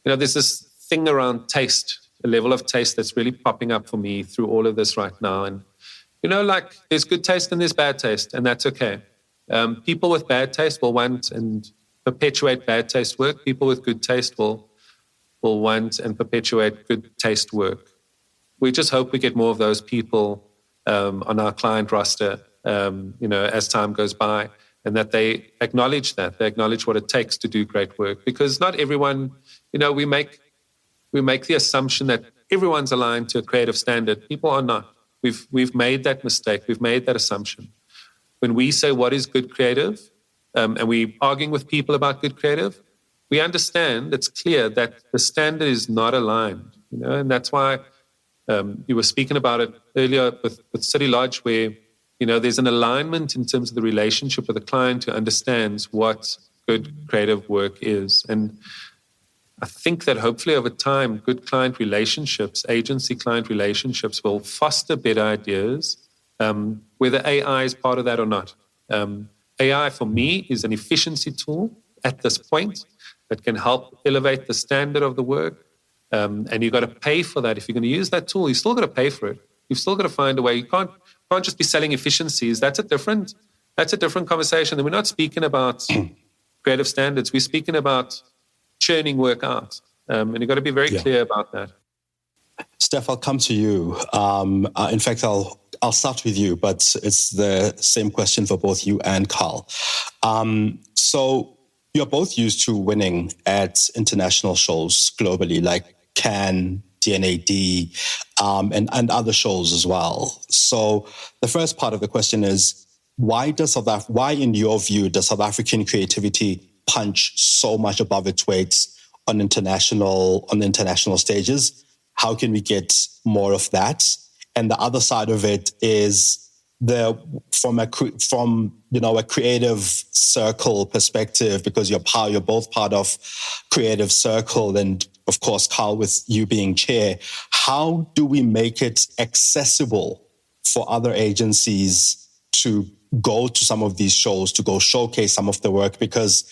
there's this thing around taste, a level of taste that's really popping up for me through all of this right now. And, there's good taste and there's bad taste, and that's okay. People with bad taste will want and perpetuate bad taste work. People with good taste will want and perpetuate good taste work. We just hope we get more of those people on our client roster, as time goes by, and that they acknowledge what it takes to do great work. Because not everyone, we make the assumption that everyone's aligned to a creative standard. People are not. We've made that mistake. We've made that assumption. When we say what is good creative, and we're arguing with people about good creative, we understand it's clear that the standard is not aligned. And that's why you were speaking about it earlier with City Lodge, where there's an alignment in terms of the relationship with the client who understands what good creative work is. And I think that hopefully over time, good client relationships, agency-client relationships will foster better ideas, whether AI is part of that or not. AI, for me, is an efficiency tool at this point that can help elevate the standard of the work. And you've got to pay for that. If you're going to use that tool, you've still got to pay for it. You've still got to find a way. You can't can't just be selling efficiencies. That's a different conversation. And we're not speaking about creative standards. We're speaking about churning work out. And you've got to be very clear about that. Steph, I'll come to you. In fact, I'll start with you, but it's the same question for both you and Carl. So you're both used to winning at international shows globally, like Cannes, DNAD, and other shows as well. So the first part of the question is, why, in your view, does South African creativity punch so much above its weight on international stages? How can we get more of that? And the other side of it is from a creative circle perspective, because you're both part of Creative Circle, and of course, Carl, with you being chair, how do we make it accessible for other agencies to go to some of these shows, to go showcase some of the work? Because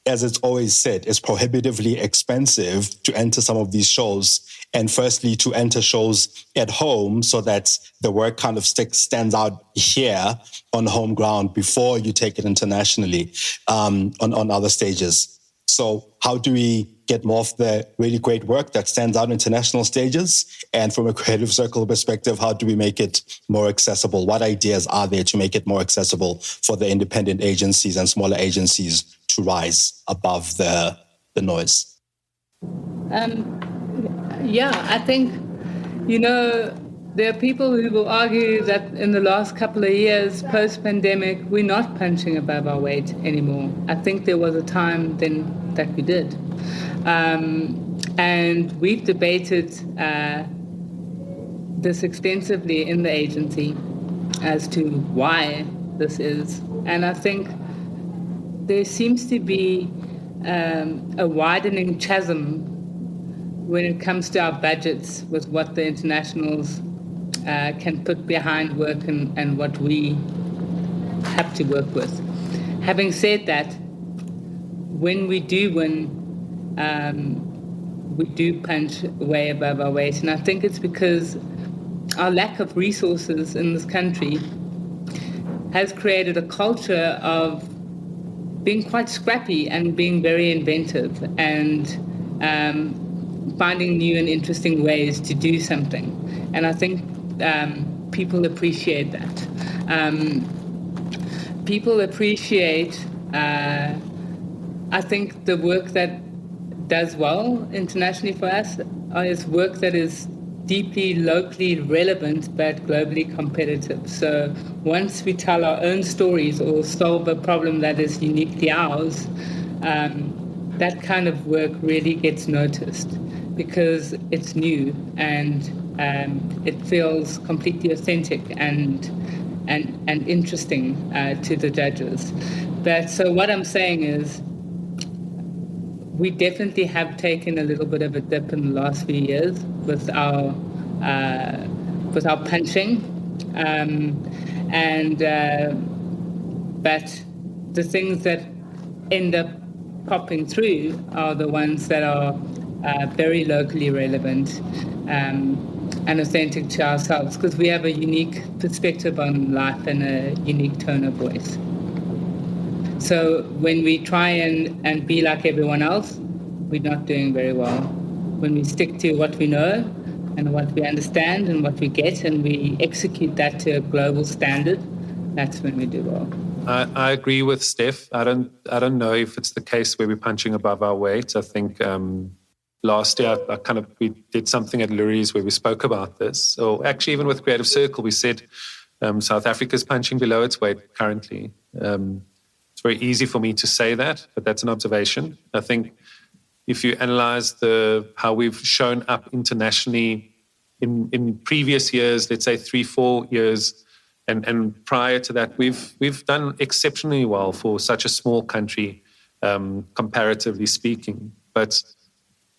as it's always said, it's prohibitively expensive to enter some of these shows. And firstly, to enter shows at home so that the work kind of stands out here on home ground before you take it internationally on other stages. So how do we get more of the really great work that stands out on international stages? And from a Creative Circle perspective, how do we make it more accessible? What ideas are there to make it more accessible for the independent agencies and smaller agencies to rise above the noise? I think, there are people who will argue that in the last couple of years, post-pandemic, we're not punching above our weight anymore. I think there was a time then that we did. And we've debated this extensively in the agency as to why this is. And I think there seems to be a widening chasm when it comes to our budgets with what the internationals can put behind work and what we have to work with. Having said that, when we do win, we do punch way above our weight. And I think it's because our lack of resources in this country has created a culture of being quite scrappy and being very inventive and finding new and interesting ways to do something. And I think people appreciate that. People appreciate, I think, the work that does well internationally for us is work that is deeply locally relevant but globally competitive. So once we tell our own stories or solve a problem that is uniquely ours, that kind of work really gets noticed because it's new and it feels completely authentic and interesting to the judges. But so what I'm saying is, we definitely have taken a little bit of a dip in the last few years with our punching, but the things that end up popping through are the ones that are very locally relevant and authentic to ourselves, because we have a unique perspective on life and a unique tone of voice. So when we try and be like everyone else, we're not doing very well. When we stick to what we know and what we understand and what we get, and we execute that to a global standard, that's when we do well. I agree with Steph. I don't know if it's the case where we're punching above our weight. I think last year we did something at Lurie's where we spoke about this. Or actually, even with Creative Circle, we said South Africa is punching below its weight currently. It's very easy for me to say that, but that's an observation. I think if you analyze how we've shown up internationally in previous years, let's say 3-4 years, and prior to that, we've done exceptionally well for such a small country, comparatively speaking. But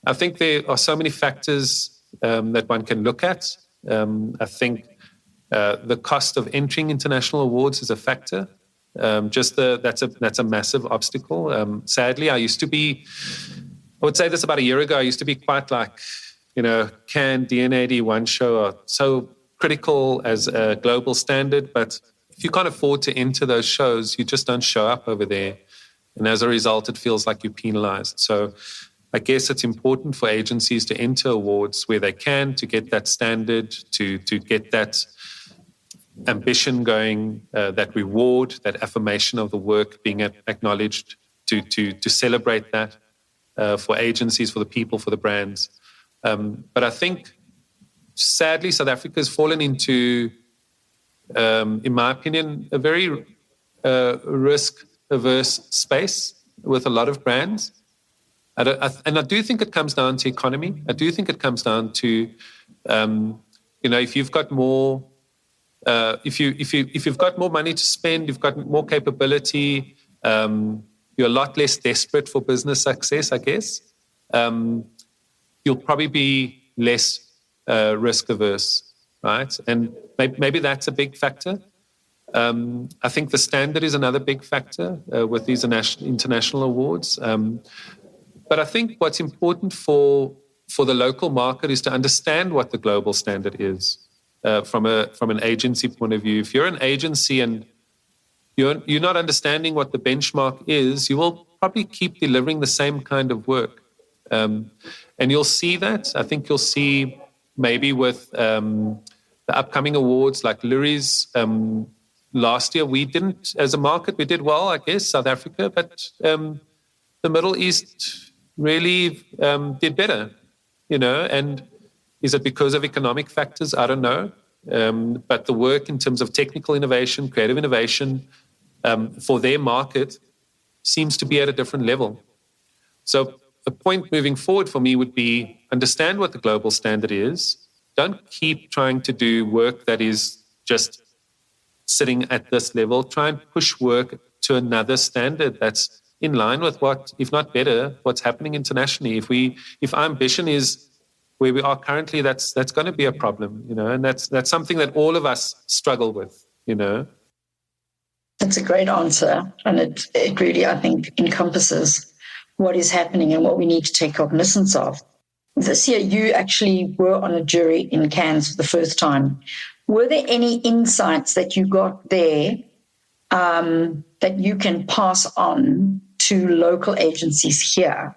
I think there are so many factors that one can look at. I think the cost of entering international awards is a factor. That's a massive obstacle. Sadly, I would say this about a year ago, I used to be quite like, Cannes, DNAD, one show are so critical as a global standard, but if you can't afford to enter those shows, you just don't show up over there. And as a result, it feels like you're penalized. So I guess it's important for agencies to enter awards where they can, to get that standard, to get that ambition going, that reward, that affirmation of the work being acknowledged, to celebrate that for agencies, for the people, for the brands. But I think, sadly, South Africa has fallen into, in my opinion, a very risk-averse space with a lot of brands. And I do think it comes down to economy. I do think it comes down to, if you've got more, if you've got more money to spend, you've got more capability, you're a lot less desperate for business success, I guess. You'll probably be less risk-averse, right? And maybe that's a big factor. I think the standard is another big factor with these international awards. But I think what's important for the local market is to understand what the global standard is from an agency point of view. If you're an agency and you're not understanding what the benchmark is, you will probably keep delivering the same kind of work. And you'll see that. I think you'll see maybe with the upcoming awards like Lurie's. Last year, we didn't, as a market, we did well, I guess, South Africa, but the Middle East really did better, and is it because of economic factors? I don't know. But the work in terms of technical innovation, creative innovation for their market seems to be at a different level. So a point moving forward for me would be understand what the global standard is. Don't keep trying to do work that is just sitting at this level. Try and push work to another standard that's in line with what, if not better, what's happening internationally. If our ambition is where we are currently, that's going to be a problem, and that's something that all of us struggle with, That's a great answer, and it really, I think, encompasses what is happening and what we need to take cognizance of. This year, you actually were on a jury in Cannes for the first time. Were there any insights that you got there that you can pass on to local agencies here?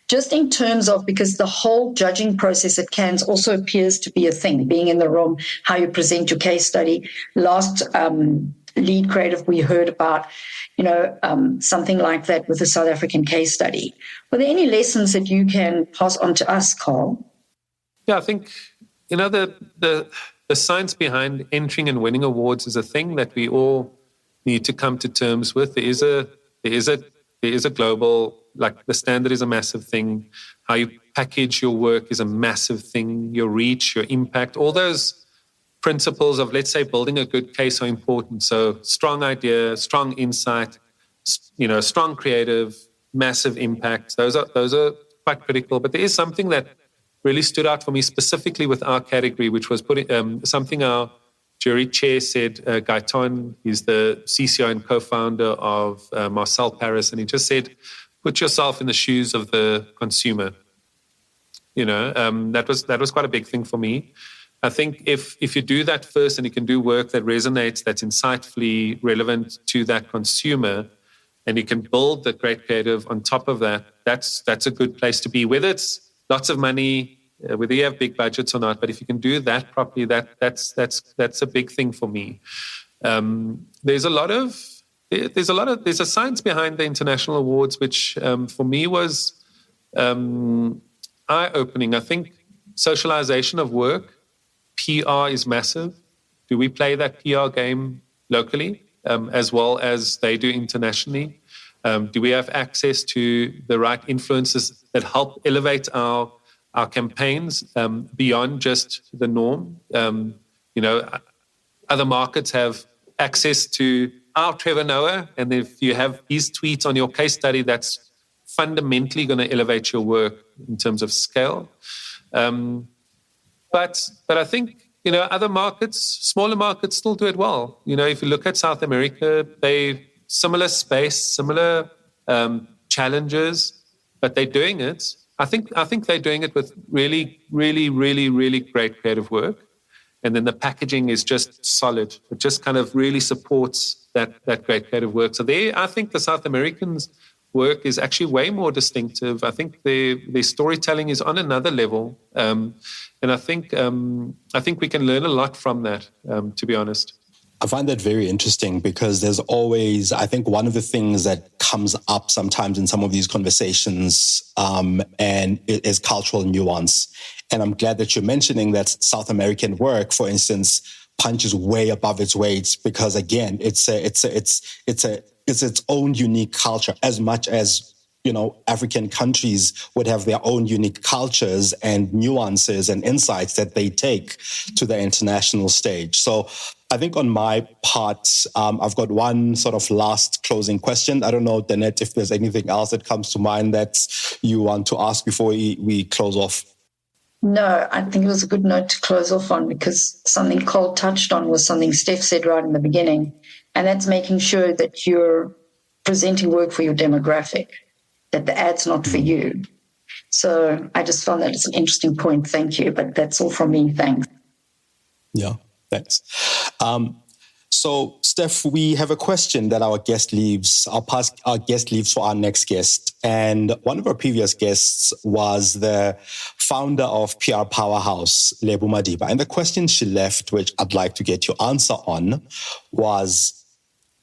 Just in terms of, because the whole judging process at Cannes also appears to be a thing, being in the room, how you present your case study. Last lead creative we heard about, something like that with the South African case study. Were there any lessons that you can pass on to us, Carl? Yeah, I think, the science behind entering and winning awards is a thing that we all need to come to terms with. There is a global, like, the standard is a massive thing. How you package your work is a massive thing. Your reach, your impact, all those principles of, let's say, building a good case are important. So strong idea, strong insight, strong creative, massive impact. Those are quite critical. But there is something that really stood out for me specifically with our category, which was something our jury chair said. Gaetan, he's the CCO and co-founder of Marcel Paris, and he just said, put yourself in the shoes of the consumer. That was quite a big thing for me. I think if you do that first and you can do work that resonates, that's insightfully relevant to that consumer, and you can build the great creative on top of that, that's a good place to be. Whether it's lots of money, whether you have big budgets or not, but if you can do that properly, that's a big thing for me. There's a science behind the international awards, which for me was eye-opening. I think socialization of work, PR is massive. Do we play that PR game locally as well as they do internationally? Do we have access to the right influences that help elevate our campaigns beyond just the norm? Other markets have access to our Trevor Noah, and if you have his tweets on your case study, that's fundamentally going to elevate your work in terms of scale. But I think, other markets, smaller markets still do it well. If you look at South America, they similar space, similar challenges, but they're doing it. I think they're doing it with really, really, really, really great creative work. and then the packaging is just solid. It just kind of really supports that great creative work. So there, I think the South Americans' work is actually way more distinctive. I think their storytelling is on another level, and I think we can learn a lot from that. To be honest. I find that very interesting because there's always, I think one of the things that comes up sometimes in some of these conversations and it is cultural nuance. And I'm glad that you're mentioning that South American work, for instance, punches way above its weight because again, it's its own unique culture as much as, you know, African countries would have their own unique cultures and nuances and insights that they take to the international stage. So I think on my part, I've got one sort of last closing question. I don't know, Danette, if there's anything else that comes to mind that you want to ask before we close off. No, I think it was a good note to close off on because something Carl touched on was something Steph said right in the beginning, and that's making sure that you're presenting work for your demographic, that the ad's not for you. So I just found that it's an interesting point. Thank you. But that's all from me. Thanks. Yeah, thanks. So, Steph, we have a question that our guest leaves. Our guest leaves for our next guest. And one of our previous guests was the founder of PR Powerhouse, Lebo Madiba. And the question she left, which I'd like to get your answer on, was,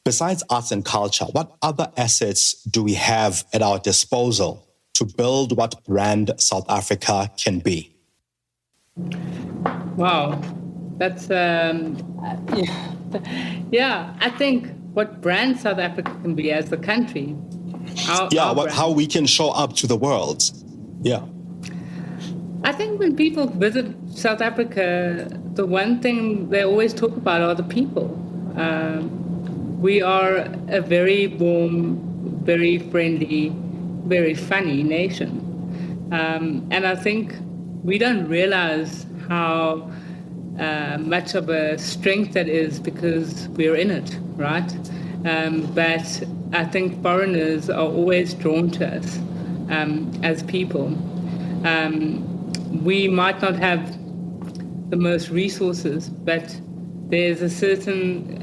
besides arts and culture, what other assets do we have at our disposal to build what brand South Africa can be? Wow, that's yeah. I think what brand South Africa can be as a country. How we can show up to the world. Yeah. I think when people visit South Africa, the one thing they always talk about are the people. We are a very warm, very friendly, very funny nation. And I think we don't realize how much of a strength that is because we're in it, right? But I think foreigners are always drawn to us as people. We might not have the most resources, but there's a certain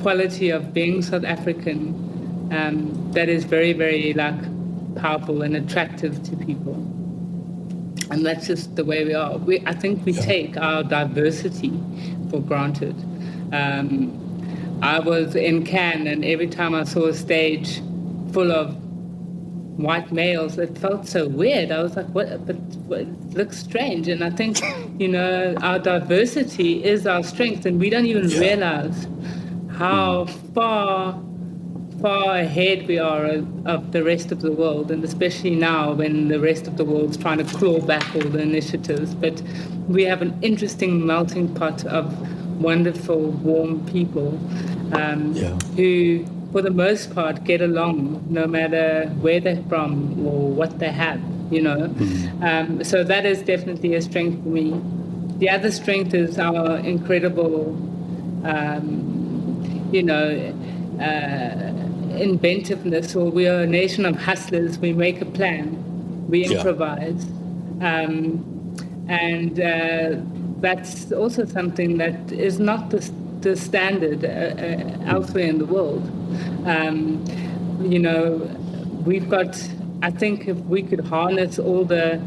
quality of being South African that is very, very powerful and attractive to people. And that's just the way we are. I think we take our diversity for granted. I was in Cannes, and every time I saw a stage full of white males, it felt so weird. I was like, what? But it looks strange. And I think, our diversity is our strength, and we don't even realize how far ahead we are of the rest of the world, and especially now when the rest of the world's trying to claw back all the initiatives. But we have an interesting melting pot of wonderful, warm people who, for the most part, get along no matter where they're from or what they have, So that is definitely a strength for me. The other strength is our incredible, inventiveness. Or we are a nation of hustlers. We make a plan, we improvise, and that's also something that is not the standard elsewhere in the world. We've got, I think if we could harness all that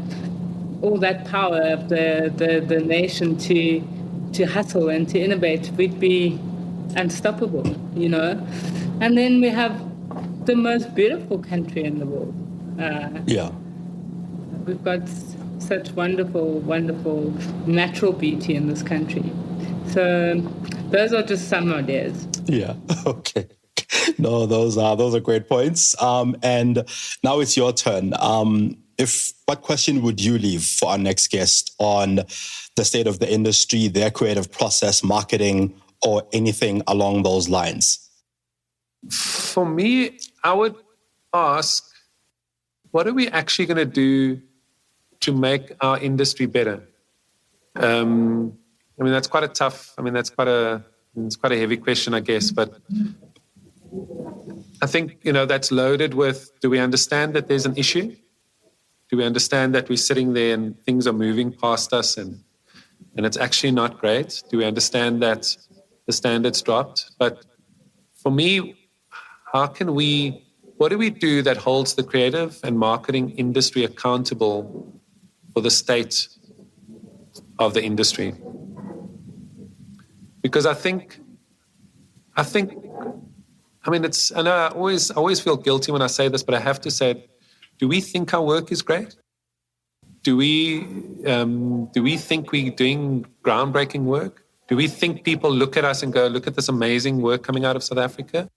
power of the nation to hustle and to innovate, we'd be unstoppable, And then we have the most beautiful country in the world. We've got such wonderful, wonderful natural beauty in this country. So those are just some ideas. Yeah. Okay. No, those are great points. And now it's your turn. What question would you leave for our next guest on the state of the industry, their creative process, marketing, or anything along those lines? For me, I would ask, what are we actually going to do to make our industry better? That's quite a tough, it's quite a heavy question, I guess, but I think, that's loaded with, do we understand that there's an issue? Do we understand that we're sitting there and things are moving past us and and it's actually not great? Do we understand that the standards dropped? But for me, what do we do that holds the creative and marketing industry accountable for the state of the industry? Because I know I always feel guilty when I say this, but I have to say it. Do we think our work is great? Do we think we're doing groundbreaking work? Do we think people look at us and go, look at this amazing work coming out of South Africa?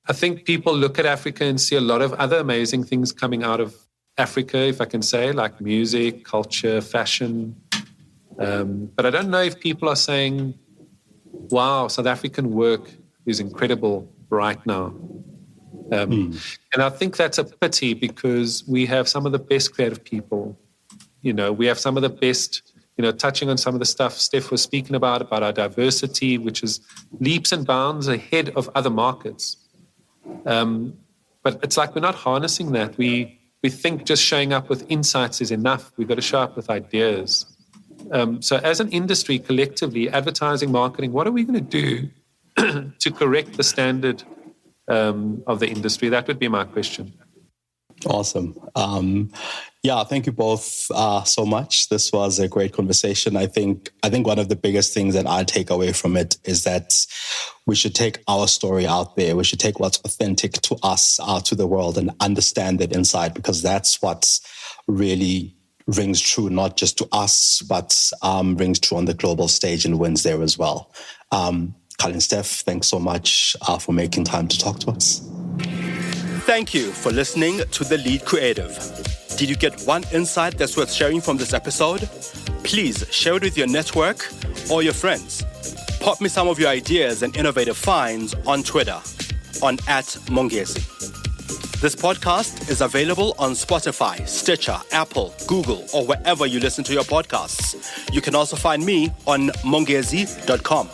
I think people look at Africa and see a lot of other amazing things coming out of Africa, if I can say, like music, culture, fashion. But I don't know if people are saying, wow, South African work is incredible right now. And I think that's a pity because we have some of the best creative people. We have some of the best, touching on some of the stuff Steph was speaking about our diversity, which is leaps and bounds ahead of other markets. But it's like we're not harnessing that. We think just showing up with insights is enough. We've got to show up with ideas. So as an industry, collectively, advertising, marketing, what are we going to do to correct the standard of the industry? That would be my question. Awesome. Thank you both so much. This was a great conversation. I think one of the biggest things that I take away from it is that we should take our story out there. We should take what's authentic to us out to the world and understand it inside, because that's what really rings true, not just to us, but rings true on the global stage and wins there as well. Carl and Steph, thanks so much for making time to talk to us. Thank you for listening to The Lead Creative. Did you get one insight that's worth sharing from this episode? Please share it with your network or your friends. Pop me some of your ideas and innovative finds on Twitter on @Mongezi. This podcast is available on Spotify, Stitcher, Apple, Google, or wherever you listen to your podcasts. You can also find me on mongezi.com.